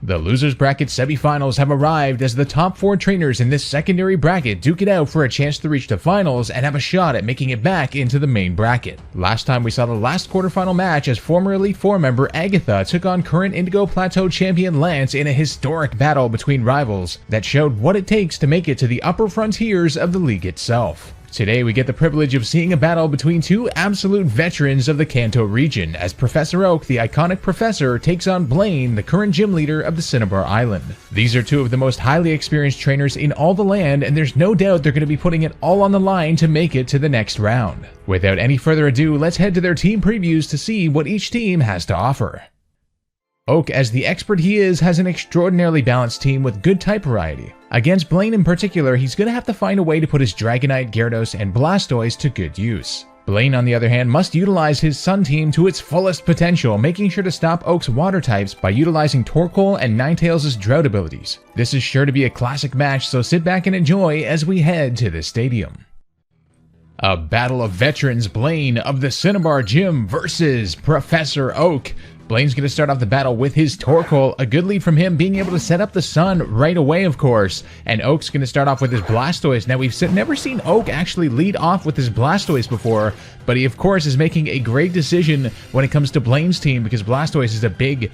The losers bracket semifinals have arrived as the top 4 trainers in this secondary bracket duke it out for a chance to reach the finals and have a shot at making it back into the main bracket. Last time we saw the last quarterfinal match as former Elite Four member Agatha took on current Indigo Plateau champion Lance in a historic battle between rivals that showed what it takes to make it to the upper frontiers of the league itself. Today we get the privilege of seeing a battle between 2 absolute veterans of the Kanto region, as Professor Oak, the iconic professor, takes on Blaine, the current gym leader of the Cinnabar Island. These are 2 of the most highly experienced trainers in all the land, and there's no doubt they're going to be putting it all on the line to make it to the next round. Without any further ado, let's head to their team previews to see what each team has to offer. Oak, as the expert he is, has an extraordinarily balanced team with good type variety. Against Blaine in particular, he's going to have to find a way to put his Dragonite, Gyarados, and Blastoise to good use. Blaine, on the other hand, must utilize his Sun team to its fullest potential, making sure to stop Oak's water types by utilizing Torkoal and Ninetales' Drought abilities. This is sure to be a classic match, so sit back and enjoy as we head to the stadium. A battle of veterans, Blaine of the Cinnabar Gym versus Professor Oak. Blaine's going to start off the battle with his Torkoal, a good lead from him being able to set up the Sun right away, of course. And Oak's going to start off with his Blastoise. Now, we've never seen Oak actually lead off with his Blastoise before, but he, of course, is making a great decision when it comes to Blaine's team because Blastoise is a big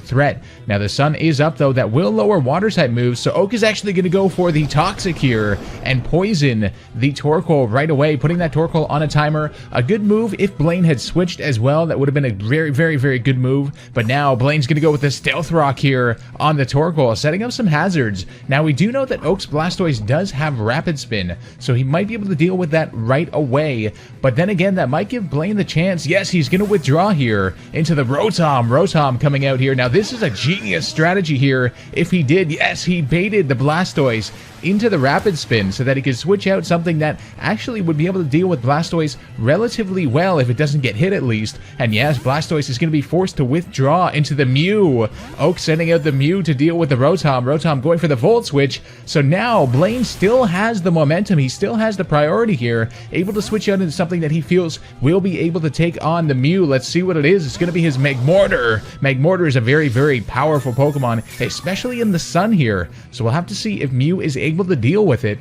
threat. Now, the Sun is up, though. That will lower Water-type moves, so Oak is actually going to go for the Toxic here and poison the Torkoal right away, putting that Torkoal on a timer. A good move if Blaine had switched as well. That would have been a very good move. But now Blaine's going to go with the Stealth Rock here on the Torkoal, setting up some hazards. Now, we do know that Oak's Blastoise does have Rapid Spin, so he might be able to deal with that right away. But then again, that might give Blaine the chance. Yes, he's going to withdraw here into the Rotom. Rotom coming out here. Now, this is a genius strategy here. If he did, yes, he baited the Blastoise into the Rapid Spin so that he could switch out something that actually would be able to deal with Blastoise relatively well if it doesn't get hit at least. And yes, Blastoise is going to be forced to withdraw into the Mew. Oak sending out the Mew to deal with the Rotom. Rotom going for the Volt Switch. So now Blaine still has the momentum. He still has the priority here, able to switch out into something that he feels will be able to take on the Mew. Let's see what it is. It's going to be his Magmortar. Magmortar is a very powerful Pokemon, especially in the Sun here. So we'll have to see if Mew is able to deal with it.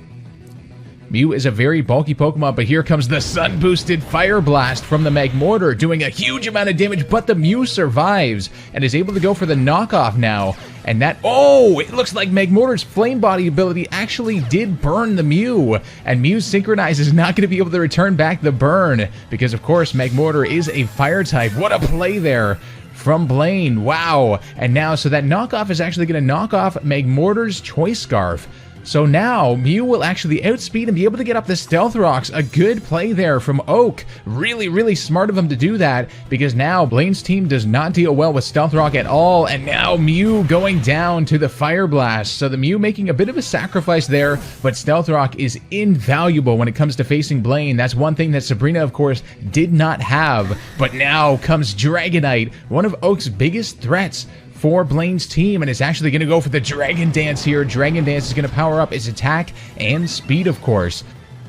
Mew is a very bulky Pokemon, but here comes the Sun-boosted Fire Blast from the Magmortar, doing a huge amount of damage, but the Mew survives and is able to go for the knockoff now. And that, oh, it looks like Magmortar's Flame Body ability actually did burn the Mew. And Mew Synchronize is not going to be able to return back the burn, because of course Magmortar is a Fire type. What a play there from Blaine, wow. And now, so that knockoff is actually going to knock off Magmortar's Choice Scarf. So now, Mew will actually outspeed and be able to get up the Stealth Rocks. A good play there from Oak. Really smart of him to do that, because now Blaine's team does not deal well with Stealth Rock at all, and now Mew going down to the Fire Blast. So the Mew making a bit of a sacrifice there, but Stealth Rock is invaluable when it comes to facing Blaine. That's one thing that Sabrina, of course, did not have. But now comes Dragonite, one of Oak's biggest threats for Blaine's team, and is actually going to go for the Dragon Dance here. Dragon Dance is going to power up its attack and speed, of course.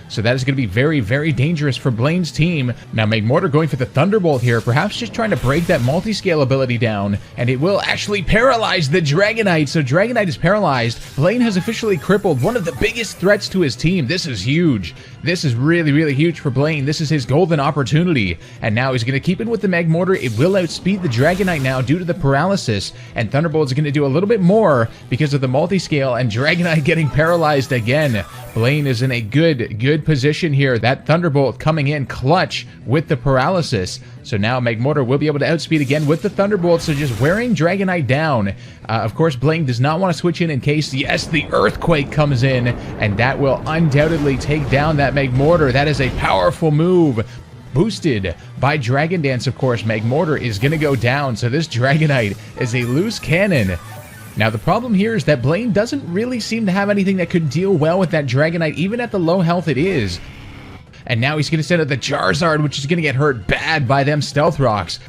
So that is going to be very dangerous for Blaine's team. Now Magmortar going for the Thunderbolt here, perhaps just trying to break that multi-scale ability down, and it will actually paralyze the Dragonite. So Dragonite is paralyzed. Blaine has officially crippled one of the biggest threats to his team. This is huge. This is really huge for Blaine. This is his golden opportunity. And now he's going to keep it with the Magmortar. It will outspeed the Dragonite now due to the paralysis, and Thunderbolt is going to do a little bit more because of the multi-scale, and Dragonite getting paralyzed again. Blaine is in a good position here. That Thunderbolt coming in clutch with the paralysis. So now Magmortar will be able to outspeed again with the Thunderbolt, so just wearing Dragonite down. Of course, Blaine does not want to switch in case, yes, the Earthquake comes in, and that will undoubtedly take down that Magmortar. That is a powerful move. Boosted by Dragon Dance, of course, Magmortar is going to go down, so this Dragonite is a loose cannon. Now, the problem here is that Blaine doesn't really seem to have anything that could deal well with that Dragonite, even at the low health it is. And now he's going to send out the Charizard, which is going to get hurt bad by them Stealth Rocks.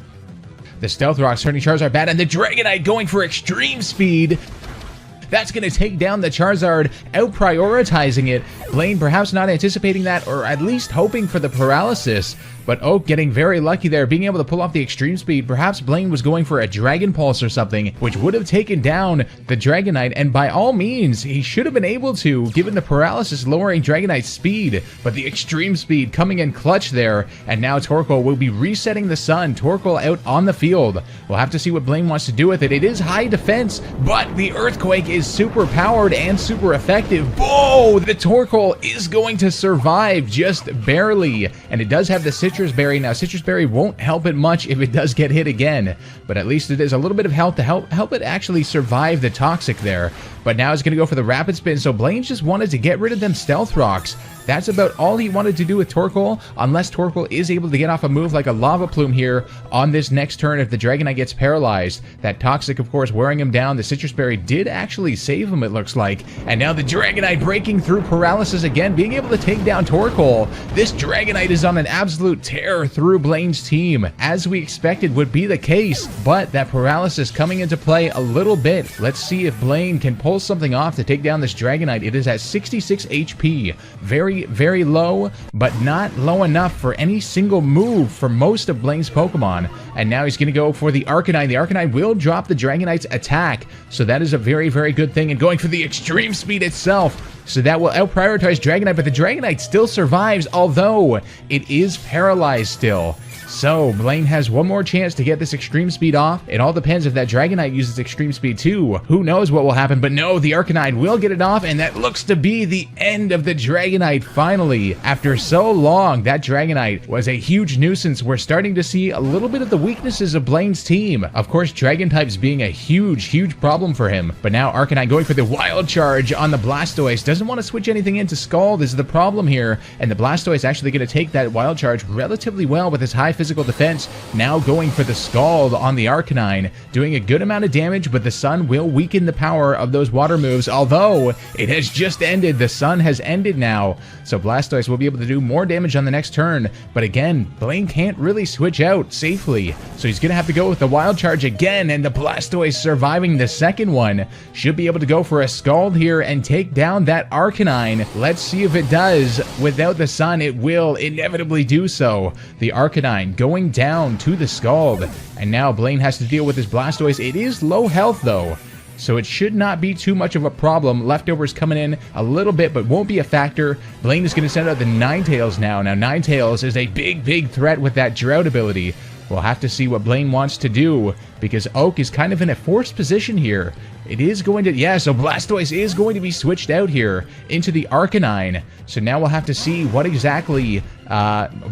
The Stealth Rocks hurting Charizard bad, and the Dragonite going for extreme speed. That's going to take down the Charizard, out-prioritizing it. Blaine perhaps not anticipating that, or at least hoping for the paralysis. But Oak getting very lucky there, being able to pull off the extreme speed. Perhaps Blaine was going for a Dragon Pulse or something, which would have taken down the Dragonite, and by all means, he should have been able to, given the paralysis lowering Dragonite's speed. But the extreme speed coming in clutch there, and now Torkoal will be resetting the sun. Torkoal out on the field. We'll have to see what Blaine wants to do with it. It is high defense, but the Earthquake is super powered and super effective. Whoa! The Torkoal is going to survive just barely, and it does have the Citrus Berry. Now, Citrus Berry won't help it much if it does get hit again, but at least it is a little bit of health to help it actually survive the Toxic there. But now it's going to go for the Rapid Spin, so Blaine just wanted to get rid of them Stealth Rocks. That's about all he wanted to do with Torkoal, unless Torkoal is able to get off a move like a Lava Plume here on this next turn if the Dragonite gets paralyzed. That Toxic, of course, wearing him down. The Citrus Berry did actually save him, it looks like. And now the Dragonite breaking through paralysis again, being able to take down Torkoal. This Dragonite is on an absolute tear through Blaine's team, as we expected would be the case. But that paralysis coming into play a little bit. Let's see if Blaine can pull something off to take down this Dragonite. It is at 66 HP. Very low, but not low enough for any single move for most of Blaine's Pokemon. And now he's going to go for the Arcanine. The Arcanine will drop the Dragonite's attack, so that is a very good thing. And going for the extreme speed itself, so that will out-prioritize Dragonite, but the Dragonite still survives, although it is paralyzed still. So, Blaine has one more chance to get this extreme speed off. It all depends if that Dragonite uses extreme speed too. Who knows what will happen, but no, the Arcanine will get it off, and that looks to be the end of the Dragonite finally. After so long, that Dragonite was a huge nuisance. We're starting to see a little bit of the weaknesses of Blaine's team. Of course, Dragon types being a huge problem for him. But now Arcanine going for the Wild Charge on the Blastoise. Doesn't want to switch anything into Scald is the problem here, and the Blastoise actually going to take that Wild Charge relatively well with his high physical defense. Now going for the Scald on the Arcanine, doing a good amount of damage, but the Sun will weaken the power of those water moves, although it has just ended. The Sun has ended now, so Blastoise will be able to do more damage on the next turn. But again, Blaine can't really switch out safely, so he's gonna have to go with the Wild Charge again, and the Blastoise surviving the second one should be able to go for a Scald here and take down that Arcanine. Let's see if it does. Without the Sun, it will inevitably do so. The Arcanine going down to the Scald, and now Blaine has to deal with his Blastoise. It is low health though, so it should not be too much of a problem. Leftovers coming in a little bit, but won't be a factor. Blaine is going to send out the Ninetales now. Now Ninetales is a big threat with that Drought ability. We'll have to see what Blaine wants to do, because Oak is kind of in a forced position here. It is going to, yeah, so Blastoise is going to be switched out here into the Arcanine. So now we'll have to see what exactly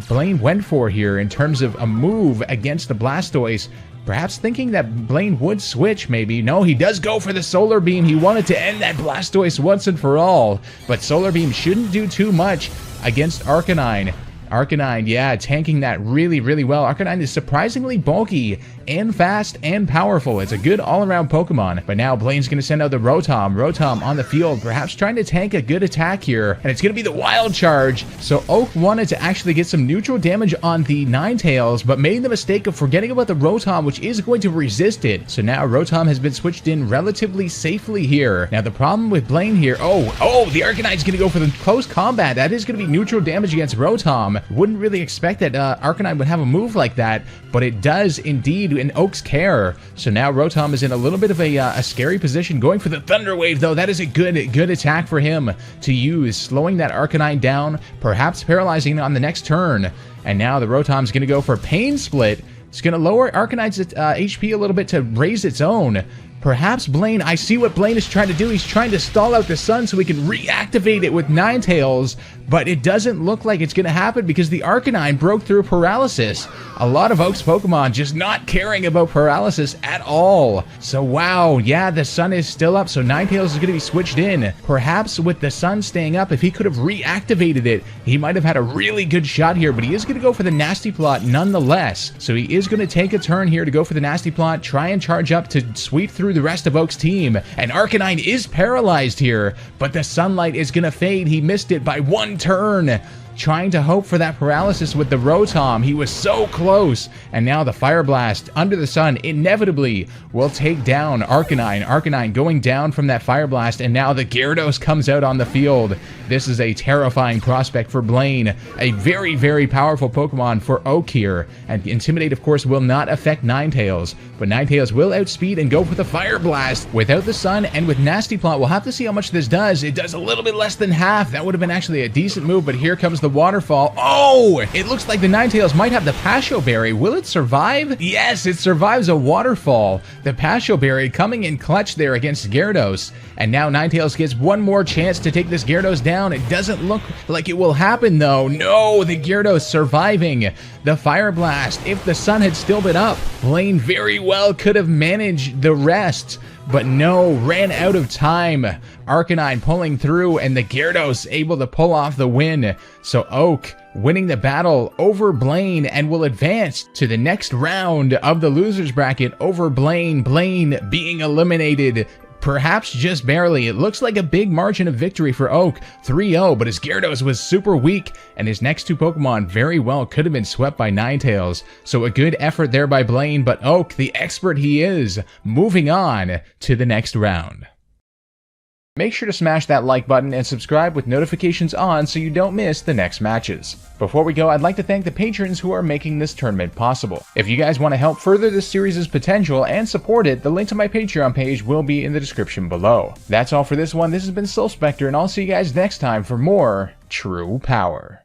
Blaine went for here in terms of a move against the Blastoise. Perhaps thinking that Blaine would switch, maybe. No, he does go for the Solar Beam. He wanted to end that Blastoise once and for all. But Solar Beam shouldn't do too much against Arcanine. Arcanine, yeah, tanking that really well. Arcanine is surprisingly bulky and fast and powerful. It's a good all-around Pokemon. But now Blaine's going to send out the Rotom. Rotom on the field, perhaps trying to tank a good attack here. And it's going to be the Wild Charge. So Oak wanted to actually get some neutral damage on the Ninetales, but made the mistake of forgetting about the Rotom, which is going to resist it. So now Rotom has been switched in relatively safely here. Now the problem with Blaine here, the Arcanine's going to go for the close combat. That is going to be neutral damage against Rotom. Wouldn't really expect that Arcanine would have a move like that, but it does indeed in Oak's care. So now Rotom is in a little bit of a scary position, going for the Thunder Wave, though. That is a good attack for him to use, slowing that Arcanine down, perhaps paralyzing on the next turn. And now the Rotom's going to go for Pain Split. It's going to lower Arcanine's HP a little bit to raise its own. Perhaps Blaine, I see what Blaine is trying to do. He's trying to stall out the Sun so he can reactivate it with Ninetales, but it doesn't look like it's going to happen because the Arcanine broke through paralysis. A lot of Oak's Pokemon just not caring about paralysis at all. So wow, yeah, the Sun is still up, so Ninetales is going to be switched in. Perhaps with the Sun staying up, if he could have reactivated it, he might have had a really good shot here, but he is going to go for the Nasty Plot nonetheless. So he is going to take a turn here to go for the Nasty Plot, try and charge up to sweep through the rest of Oak's team. And Arcanine is paralyzed here, but the sunlight is going to fade. He missed it by one turn. trying to hope for that paralysis with the Rotom. He was so close, and now the Fire Blast under the sun inevitably will take down Arcanine. Arcanine going down from that Fire Blast, and now the Gyarados comes out on the field. This is a terrifying prospect for Blaine, a very, very powerful Pokemon for Oak here, and Intimidate, of course, will not affect Ninetales, but Ninetales will outspeed and go for the Fire Blast without the sun, and with Nasty Plot, we'll have to see how much this does. It does a little bit less than half. That would have been actually a decent move, but here comes the Waterfall. Oh, it looks like the Ninetales might have the Pasho Berry. Will it survive? Yes, it survives a Waterfall. The Pasho Berry coming in clutch there against Gyarados, and now Ninetales gets one more chance to take this Gyarados down. It doesn't look like it will happen though. No, the Gyarados surviving the Fire Blast. If the sun had still been up, Blaine very well could have managed the rest, but no, ran out of time. Arcanine pulling through, and the Gyarados able to pull off the win. So Oak winning the battle over Blaine and will advance to the next round of the losers bracket over Blaine. Blaine being eliminated, perhaps just barely. It looks like a big margin of victory for Oak, 3-0, but his Gyarados was super weak, and his next two Pokemon very well could have been swept by Ninetales. So a good effort there by Blaine, but Oak, the expert he is, moving on to the next round. Make sure to smash that like button and subscribe with notifications on so you don't miss the next matches. Before we go, I'd like to thank the patrons who are making this tournament possible. If you guys want to help further this series' potential and support it, the link to my Patreon page will be in the description below. That's all for this one. This has been SilphSpectre, and I'll see you guys next time for more True Power.